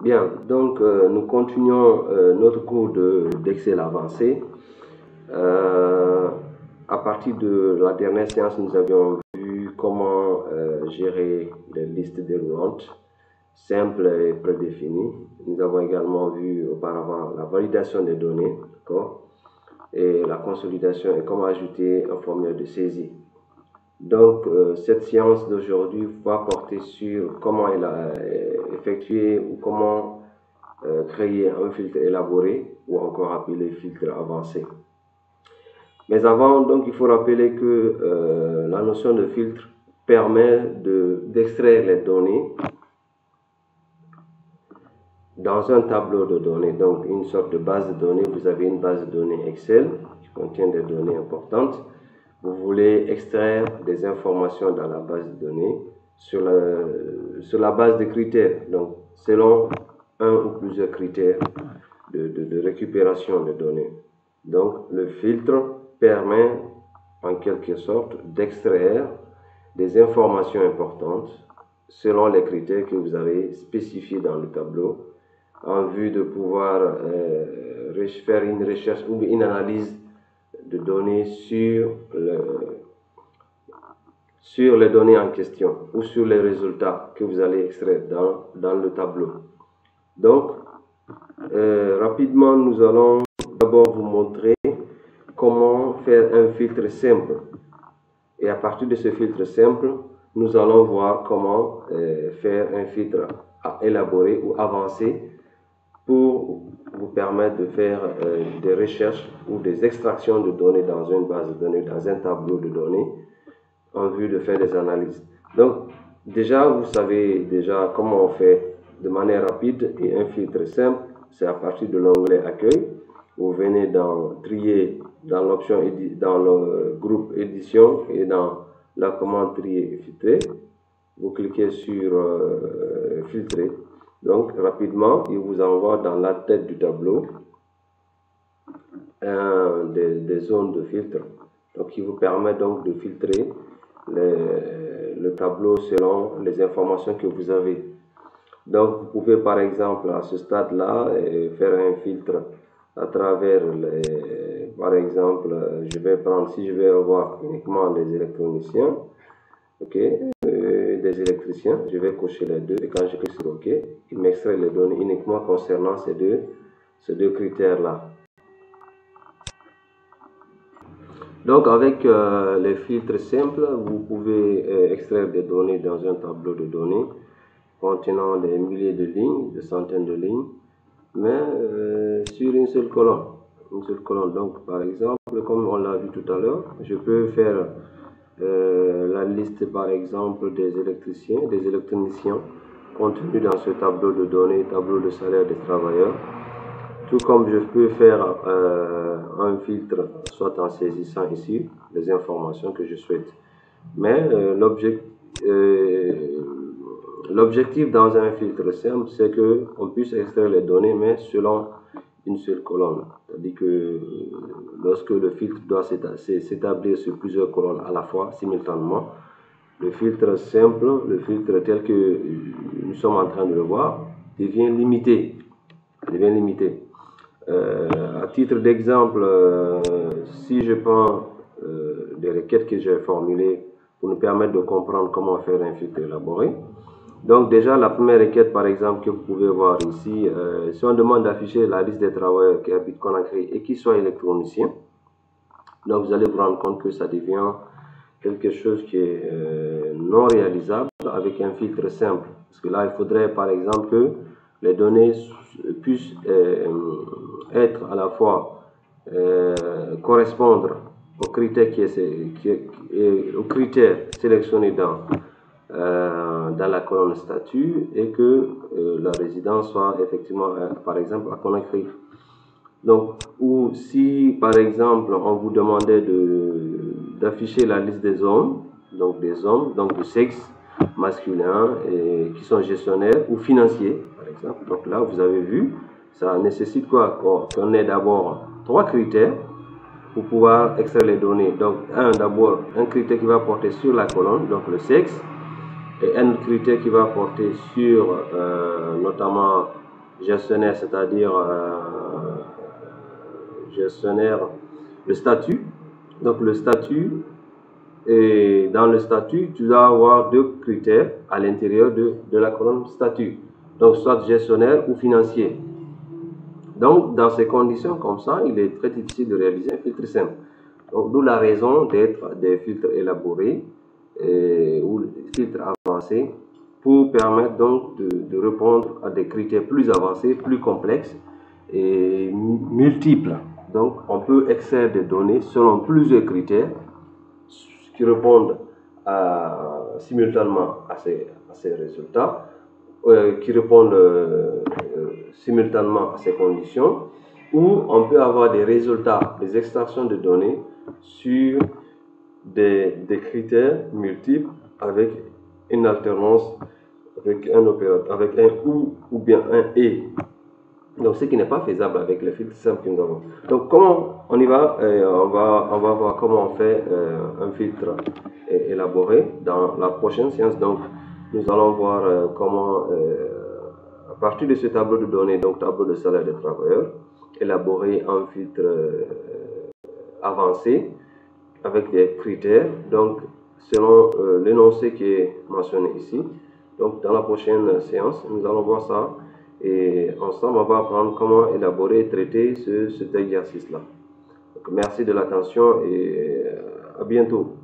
Bien, donc nous continuons notre cours d'Excel avancé. À partir de la dernière séance, nous avions vu comment gérer les listes déroulantes simples et prédéfinies. Nous avons également vu auparavant la validation des données, et la consolidation et comment ajouter un formulaire de saisie. Donc, cette séance d'aujourd'hui va porter sur comment effectuer ou comment créer un filtre élaboré ou encore appelé filtre avancé. Mais avant, donc, il faut rappeler que la notion de filtre permet d'extraire les données dans un tableau de données, donc une sorte de base de données. Vous avez une base de données Excel qui contient des données importantes. Vous voulez extraire des informations dans la base de données sur la base de critères, donc selon un ou plusieurs critères de récupération de données. Donc le filtre permet en quelque sorte d'extraire des informations importantes selon les critères que vous avez spécifiés dans le tableau en vue de pouvoir faire une recherche ou une analyse de données sur les données en question ou sur les résultats que vous allez extraire dans le tableau. Donc, rapidement, nous allons d'abord vous montrer comment faire un filtre simple. Et à partir de ce filtre simple, nous allons voir comment faire un filtre élaboré ou avancé pour vous permettre de faire des recherches ou des extractions de données dans une base de données, dans un tableau de données, en vue de faire des analyses. Donc, déjà, vous savez déjà comment on fait de manière rapide et un filtre simple. C'est à partir de l'onglet Accueil. Vous venez trier dans l'option, dans le groupe Édition et dans la commande Trier et filtrer. Vous cliquez sur Filtrer. Donc, rapidement, il vous envoie dans la tête du tableau des zones de filtre. Donc, il vous permet donc de filtrer le tableau selon les informations que vous avez. Donc, vous pouvez par exemple à ce stade-là faire un filtre à travers par exemple, si je vais avoir uniquement des électroniciens, des électriciens, je vais cocher les deux et quand je clique sur OK, il m'extrait les données uniquement concernant ces deux critères-là. Donc avec les filtres simples, vous pouvez extraire des données dans un tableau de données contenant des milliers de lignes, des centaines de lignes, mais sur une seule colonne. Donc par exemple, comme on l'a vu tout à l'heure, je peux faire la liste par exemple des électroniciens contenus dans ce tableau de données, tableau de salaire des travailleurs. Tout comme je peux faire un filtre, soit en saisissant ici les informations que je souhaite. Mais l'objectif dans un filtre simple, c'est qu'on puisse extraire les données, mais selon une seule colonne. C'est-à-dire que lorsque le filtre doit s'établir sur plusieurs colonnes à la fois, simultanément, le filtre simple, le filtre tel que nous sommes en train de le voir, devient limité. À titre d'exemple, si je prends des requêtes que j'ai formulées pour nous permettre de comprendre comment faire un filtre élaboré. Donc déjà, la première requête, par exemple, que vous pouvez voir ici, si on demande d'afficher la liste des travailleurs qui habitent Conakry et qui soient électroniciens, donc vous allez vous rendre compte que ça devient quelque chose qui est non réalisable avec un filtre simple. Parce que là, il faudrait, par exemple, que les données puissent être à la fois correspondre aux critères aux critères sélectionnés dans la colonne statut et que la résidence soit effectivement par exemple à Conakry. Donc, ou si par exemple on vous demandait d'afficher la liste des hommes, donc de sexe masculin et qui sont gestionnaires ou financiers par exemple. Donc là vous avez vu, ça nécessite quoi? Qu'on ait d'abord 3 critères pour pouvoir extraire les données. Donc d'abord un critère qui va porter sur la colonne, donc le sexe, et un critère qui va porter sur notamment gestionnaire, c'est-à-dire gestionnaire, le statut. Donc le statut, et dans le statut, tu dois avoir deux critères à l'intérieur de la colonne statut. Donc soit gestionnaire ou financier. Donc dans ces conditions comme ça, il est très difficile de réaliser un filtre simple. Donc d'où la raison d'être des filtres élaborés ou filtres avancés pour permettre donc de répondre à des critères plus avancés, plus complexes et multiples. Donc on peut extraire des données selon plusieurs critères qui répondent simultanément à ces résultats, qui répondent simultanément à ces conditions, ou on peut avoir des résultats, des extractions de données sur des critères multiples avec une alternance, avec un opérateur, avec un ou bien un et. Donc, ce qui n'est pas faisable avec les filtres simples que nous avons. Donc, comment on y va? On va voir comment on fait un filtre élaboré dans la prochaine séance. Donc, nous allons voir comment, à partir de ce tableau de données, donc tableau de salaire des travailleurs, élaborer un filtre avancé avec des critères, donc selon l'énoncé qui est mentionné ici. Donc, dans la prochaine séance, nous allons voir ça. Et ensemble, on va apprendre comment élaborer et traiter cet exercice-là. Merci de l'attention et à bientôt.